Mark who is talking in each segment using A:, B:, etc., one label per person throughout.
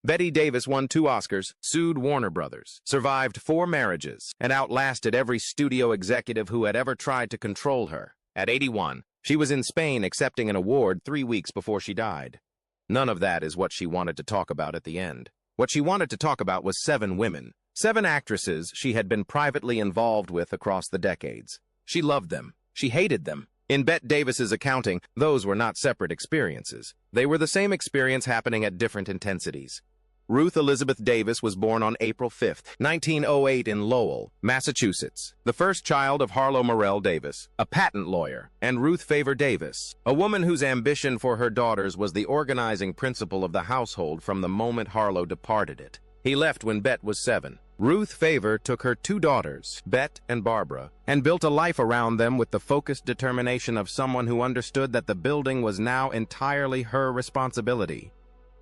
A: Bette Davis won 2 Oscars, sued Warner Brothers, survived 4 marriages, and outlasted every studio executive who had ever tried to control her. At 81, she was in Spain accepting an award 3 weeks before she died. None of that is what she wanted to talk about at the end. What she wanted to talk about was 7 women, 7 actresses she had been privately involved with across the decades. She loved them. She hated them. In Bette Davis's accounting, those were not separate experiences. They were the same experience happening at different intensities. Ruth Elizabeth Davis was born on April 5, 1908 in Lowell, Massachusetts, the first child of Harlow Morrell Davis, a patent lawyer, and Ruth Favor Davis, a woman whose ambition for her daughters was the organizing principle of the household from the moment Harlow departed it. He left when Bette was 7. Ruth Favor took her 2 daughters, Bette and Barbara, and built a life around them with the focused determination of someone who understood that the building was now entirely her responsibility.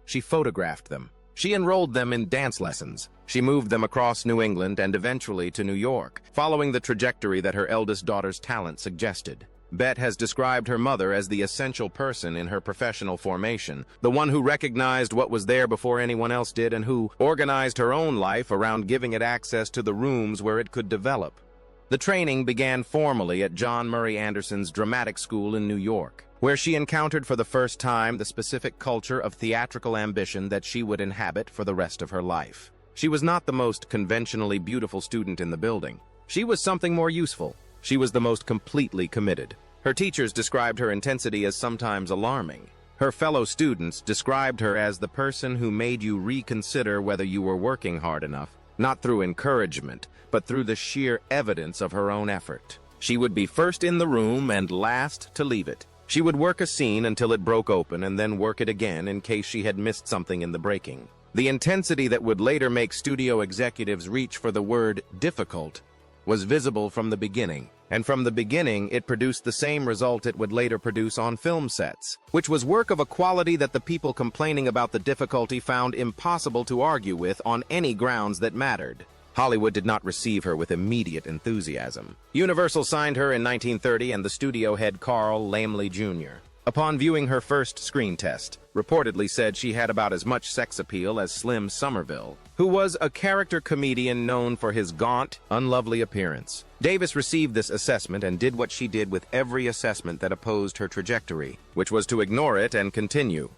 A: She photographed them. She enrolled them in dance lessons. She moved them across New England and eventually to New York, following the trajectory that her eldest daughter's talent suggested. Bette has described her mother as the essential person in her professional formation, the one who recognized what was there before anyone else did and who organized her own life around giving it access to the rooms where it could develop. The training began formally at John Murray Anderson's dramatic school in New York, where she encountered for the first time the specific culture of theatrical ambition that she would inhabit for the rest of her life. She was not the most conventionally beautiful student in the building. She was something more useful. She was the most completely committed. Her teachers described her intensity as sometimes alarming. Her fellow students described her as the person who made you reconsider whether you were working hard enough, not through encouragement, but through the sheer evidence of her own effort. She would be first in the room and last to leave it. She would work a scene until it broke open and then work it again in case she had missed something in the breaking. The intensity that would later make studio executives reach for the word difficult was visible from the beginning, and from the beginning it produced the same result it would later produce on film sets, which was work of a quality that the people complaining about the difficulty found impossible to argue with on any grounds that mattered. Hollywood did not receive her with immediate enthusiasm. Universal signed her in 1930 and the studio head Carl Laemmle Jr., upon viewing her first screen test, reportedly said she had about as much sex appeal as Slim Somerville, who was a character comedian known for his gaunt, unlovely appearance. Davis received this assessment and did what she did with every assessment that opposed her trajectory, which was to ignore it and continue.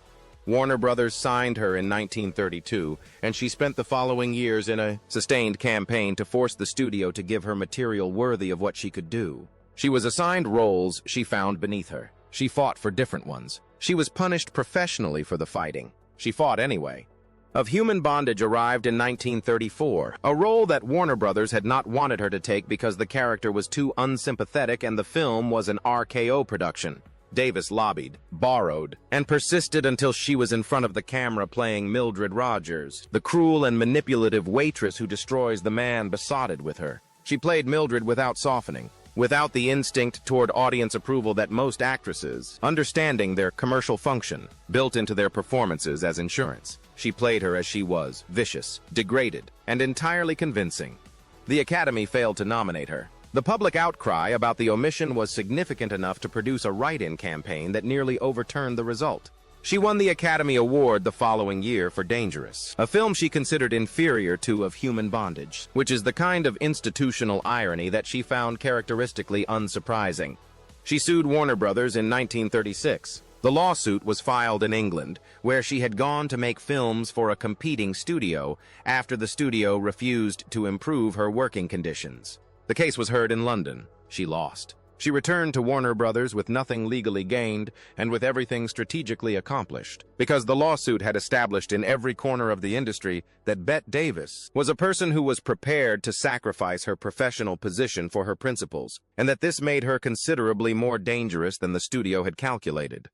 A: Warner Brothers signed her in 1932, and she spent the following years in a sustained campaign to force the studio to give her material worthy of what she could do. She was assigned roles she found beneath her. She fought for different ones. She was punished professionally for the fighting. She fought anyway. Of Human Bondage arrived in 1934, a role that Warner Brothers had not wanted her to take because the character was too unsympathetic and the film was an RKO production. Davis lobbied, borrowed, and persisted until she was in front of the camera playing Mildred Rogers, the cruel and manipulative waitress who destroys the man besotted with her. She played Mildred without softening, without the instinct toward audience approval that most actresses, understanding their commercial function, built into their performances as insurance. She played her as she was, vicious, degraded, and entirely convincing. The Academy failed to nominate her. The public outcry about the omission was significant enough to produce a write-in campaign that nearly overturned the result. She won the Academy Award the following year for Dangerous, a film she considered inferior to Of Human Bondage, which is the kind of institutional irony that she found characteristically unsurprising. She sued Warner Brothers in 1936. The lawsuit was filed in England, where she had gone to make films for a competing studio after the studio refused to improve her working conditions. The case was heard in London. She lost. She returned to Warner Brothers with nothing legally gained and with everything strategically accomplished, because the lawsuit had established in every corner of the industry that Bette Davis was a person who was prepared to sacrifice her professional position for her principles, and that this made her considerably more dangerous than the studio had calculated.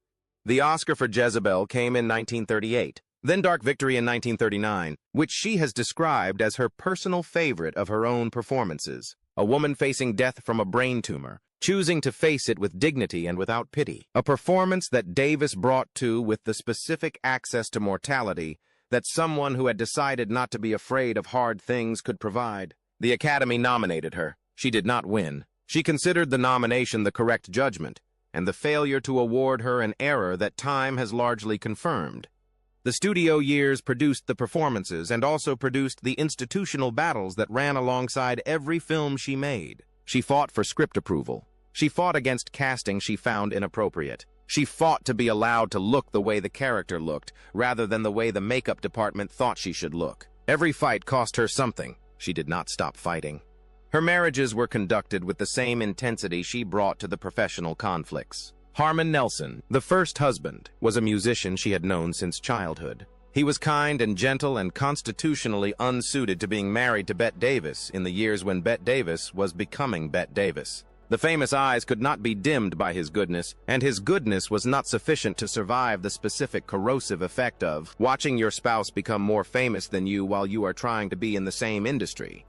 A: The Oscar for Jezebel came in 1938, then Dark Victory in 1939, which she has described as her personal favorite of her own performances. A woman facing death from a brain tumor, choosing to face it with dignity and without pity. A performance that Davis brought to with the specific access to mortality that someone who had decided not to be afraid of hard things could provide. The Academy nominated her. She did not win. She considered the nomination the correct judgment, and the failure to award her an error that time has largely confirmed. The studio years produced the performances and also produced the institutional battles that ran alongside every film she made. She fought for script approval. She fought against casting she found inappropriate. She fought to be allowed to look the way the character looked, rather than the way the makeup department thought she should look. Every fight cost her something. She did not stop fighting. Her marriages were conducted with the same intensity she brought to the professional conflicts. Harmon Nelson, the first husband, was a musician she had known since childhood. He was kind and gentle and constitutionally unsuited to being married to Bette Davis in the years when Bette Davis was becoming Bette Davis. The famous eyes could not be dimmed by his goodness, and his goodness was not sufficient to survive the specific corrosive effect of watching your spouse become more famous than you while you are trying to be in the same industry.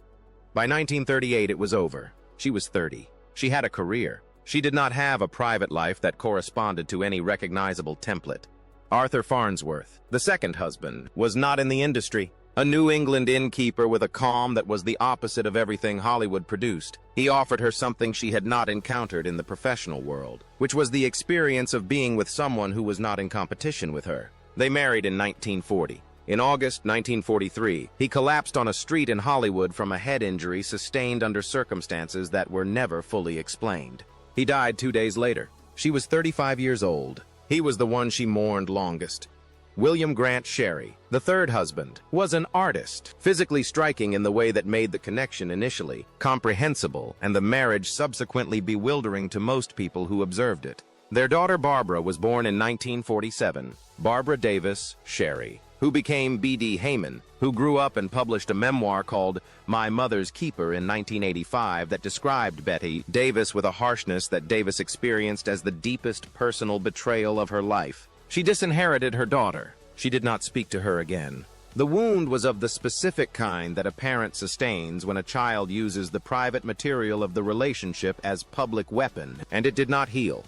A: By 1938, it was over. She was 30. She had a career. She did not have a private life that corresponded to any recognizable template. Arthur Farnsworth, the second husband, was not in the industry. A New England innkeeper with a calm that was the opposite of everything Hollywood produced. He offered her something she had not encountered in the professional world, which was the experience of being with someone who was not in competition with her. They married in 1940. In August 1943, he collapsed on a street in Hollywood from a head injury sustained under circumstances that were never fully explained. He died 2 days later. She was 35 years old. He was the one she mourned longest. William Grant Sherry, the third husband, was an artist, physically striking in the way that made the connection initially comprehensible and the marriage subsequently bewildering to most people who observed it. Their daughter Barbara was born in 1947, Barbara Davis Sherry, who became B.D. Heyman, who grew up and published a memoir called My Mother's Keeper in 1985 that described Bette Davis with a harshness that Davis experienced as the deepest personal betrayal of her life. She disinherited her daughter. She did not speak to her again. The wound was of the specific kind that a parent sustains when a child uses the private material of the relationship as public weapon, and it did not heal.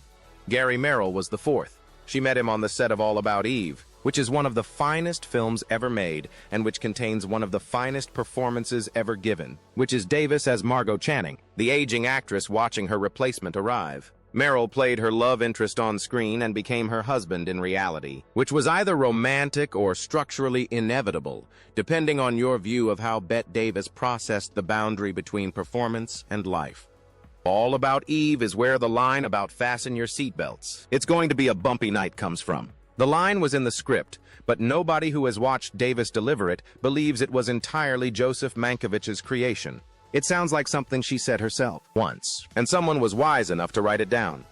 A: Gary Merrill was the fourth. She met him on the set of All About Eve, which is one of the finest films ever made and which contains one of the finest performances ever given, which is Davis as Margot Channing, the aging actress watching her replacement arrive. Merrill played her love interest on screen and became her husband in reality, which was either romantic or structurally inevitable, depending on your view of how Bette Davis processed the boundary between performance and life. All About Eve is where the line about fasten your seatbelts, it's going to be a bumpy night comes from. The line was in the script, but nobody who has watched Davis deliver it believes it was entirely Joseph Mankiewicz's creation. It sounds like something she said herself once, and someone was wise enough to write it down.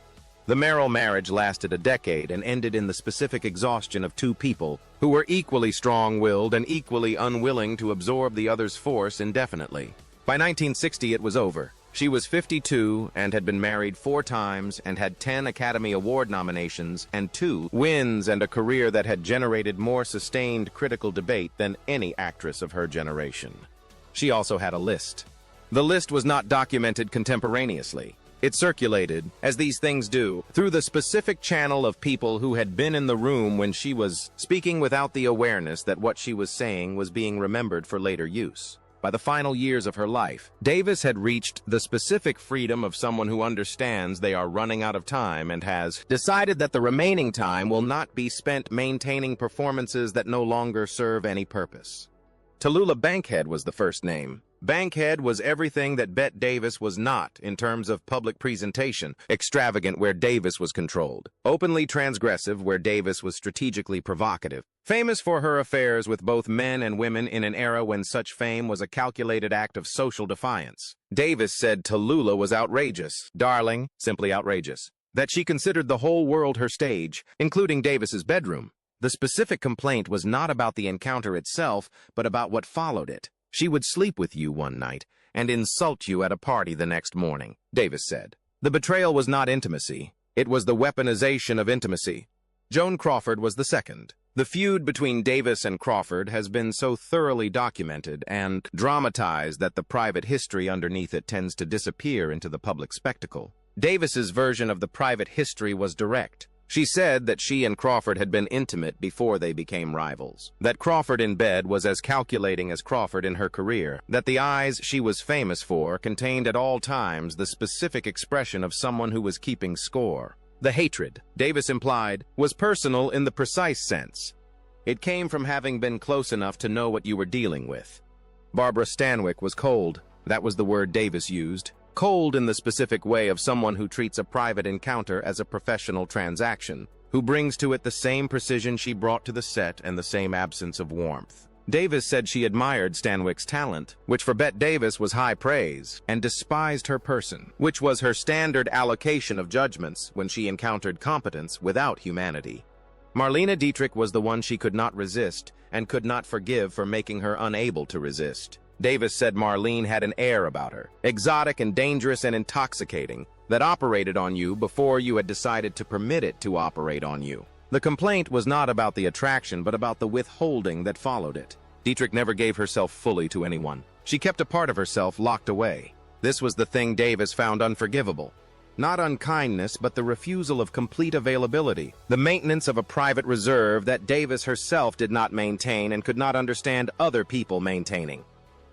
A: The Merrill marriage lasted a decade and ended in the specific exhaustion of two people who were equally strong-willed and equally unwilling to absorb the other's force indefinitely. By 1960, it was over. She was 52 and had been married 4 times and had 10 Academy Award nominations and 2 wins and a career that had generated more sustained critical debate than any actress of her generation. She also had a list. The list was not documented contemporaneously. It circulated, as these things do, through the specific channel of people who had been in the room when she was speaking without the awareness that what she was saying was being remembered for later use. By the final years of her life, Davis had reached the specific freedom of someone who understands they are running out of time and has decided that the remaining time will not be spent maintaining performances that no longer serve any purpose. Tallulah Bankhead was the first name. Bankhead was everything that Bette Davis was not in terms of public presentation, extravagant where Davis was controlled, openly transgressive where Davis was strategically provocative, famous for her affairs with both men and women in an era when such fame was a calculated act of social defiance. Davis said Tallulah was outrageous, darling, simply outrageous, that she considered the whole world her stage, including Davis's bedroom. The specific complaint was not about the encounter itself, but about what followed it. She would sleep with you one night and insult you at a party the next morning, Davis said. The betrayal was not intimacy. It was the weaponization of intimacy. Joan Crawford was the second. The feud between Davis and Crawford has been so thoroughly documented and dramatized that the private history underneath it tends to disappear into the public spectacle. Davis's version of the private history was direct. She said that she and Crawford had been intimate before they became rivals, that Crawford in bed was as calculating as Crawford in her career, that the eyes she was famous for contained at all times the specific expression of someone who was keeping score. The hatred, Davis implied, was personal in the precise sense. It came from having been close enough to know what you were dealing with. Barbara Stanwyck was cold. That was the word Davis used. Cold in the specific way of someone who treats a private encounter as a professional transaction, who brings to it the same precision she brought to the set and the same absence of warmth. Davis said she admired Stanwyck's talent, which for Bette Davis was high praise, and despised her person, which was her standard allocation of judgments when she encountered competence without humanity. Marlene Dietrich was the one she could not resist and could not forgive for making her unable to resist. Davis said Marlene had an air about her, exotic and dangerous and intoxicating, that operated on you before you had decided to permit it to operate on you. The complaint was not about the attraction but about the withholding that followed it. Dietrich never gave herself fully to anyone. She kept a part of herself locked away. This was the thing Davis found unforgivable. Not unkindness, but the refusal of complete availability, the maintenance of a private reserve that Davis herself did not maintain and could not understand other people maintaining.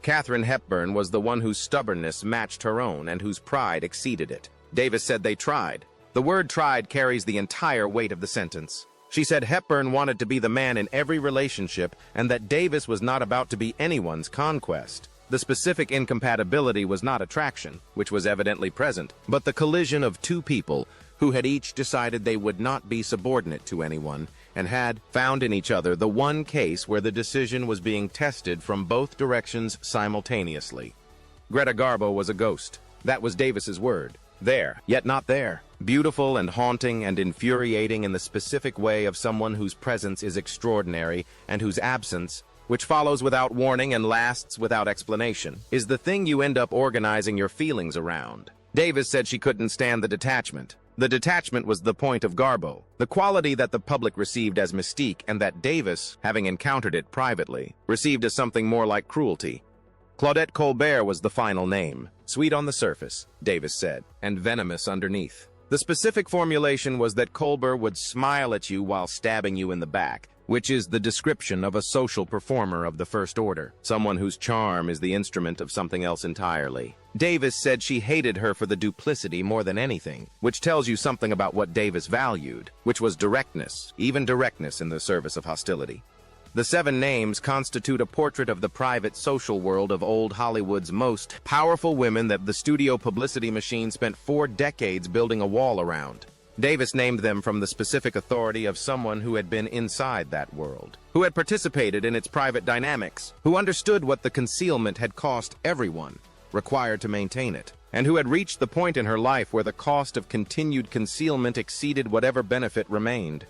A: Katharine Hepburn was the one whose stubbornness matched her own and whose pride exceeded it. Davis said they tried. The word tried carries the entire weight of the sentence. She said Hepburn wanted to be the man in every relationship and that Davis was not about to be anyone's conquest. The specific incompatibility was not attraction, which was evidently present, but the collision of two people who had each decided they would not be subordinate to anyone and had found in each other the one case where the decision was being tested from both directions simultaneously. Greta Garbo was a ghost. That was Davis's word. There, yet not there. Beautiful and haunting and infuriating in the specific way of someone whose presence is extraordinary and whose absence, which follows without warning and lasts without explanation, is the thing you end up organizing your feelings around. Davis said she couldn't stand the detachment. The detachment was the point of Garbo, the quality that the public received as mystique and that Davis, having encountered it privately, received as something more like cruelty. Claudette Colbert was the final name, sweet on the surface, Davis said, and venomous underneath. The specific formulation was that Colbert would smile at you while stabbing you in the back, which is the description of a social performer of the first order, someone whose charm is the instrument of something else entirely. Davis said she hated her for the duplicity more than anything, which tells you something about what Davis valued, which was directness, even directness in the service of hostility. The 7 names constitute a portrait of the private social world of old Hollywood's most powerful women that the studio publicity machine spent 4 decades building a wall around. Davis named them from the specific authority of someone who had been inside that world, who had participated in its private dynamics, who understood what the concealment had cost everyone required to maintain it, and who had reached the point in her life where the cost of continued concealment exceeded whatever benefit remained.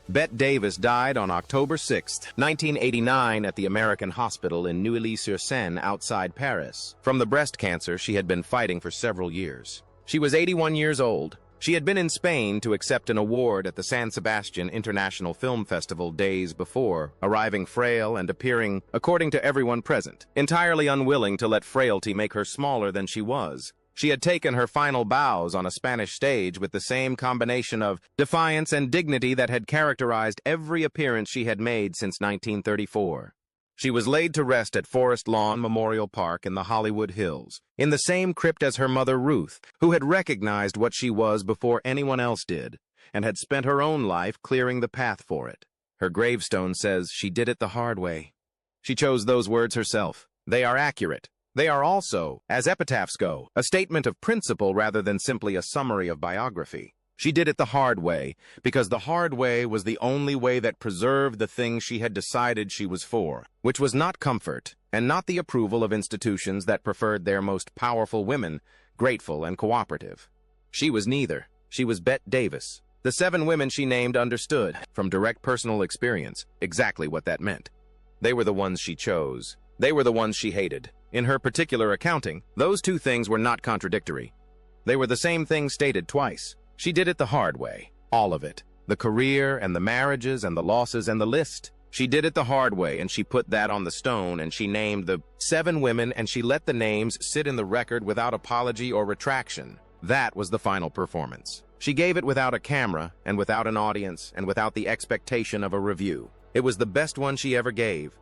A: Bette Davis died on October 6, 1989 at the American Hospital in Neuilly-sur-Seine outside Paris, from the breast cancer she had been fighting for several years. She was 81 years old. She had been in Spain to accept an award at the San Sebastian International Film Festival days before, arriving frail and appearing, according to everyone present, entirely unwilling to let frailty make her smaller than she was. She had taken her final bows on a Spanish stage with the same combination of defiance and dignity that had characterized every appearance she had made since 1934. She was laid to rest at Forest Lawn Memorial Park in the Hollywood Hills, in the same crypt as her mother Ruth, who had recognized what she was before anyone else did, and had spent her own life clearing the path for it. Her gravestone says she did it the hard way. She chose those words herself. They are accurate. They are also, as epitaphs go, a statement of principle rather than simply a summary of biography. She did it the hard way, because the hard way was the only way that preserved the thing she had decided she was for, which was not comfort, and not the approval of institutions that preferred their most powerful women, grateful and cooperative. She was neither. She was Bette Davis. The 7 women she named understood, from direct personal experience, exactly what that meant. They were the ones she chose. They were the ones she hated. In her particular accounting, those 2 things were not contradictory. They were the same thing stated twice. She did it the hard way, all of it. The career and the marriages and the losses and the list. She did it the hard way, and she put that on the stone, and she named the 7 women, and she let the names sit in the record without apology or retraction. That was the final performance. She gave it without a camera, and without an audience, and without the expectation of a review. It was the best one she ever gave.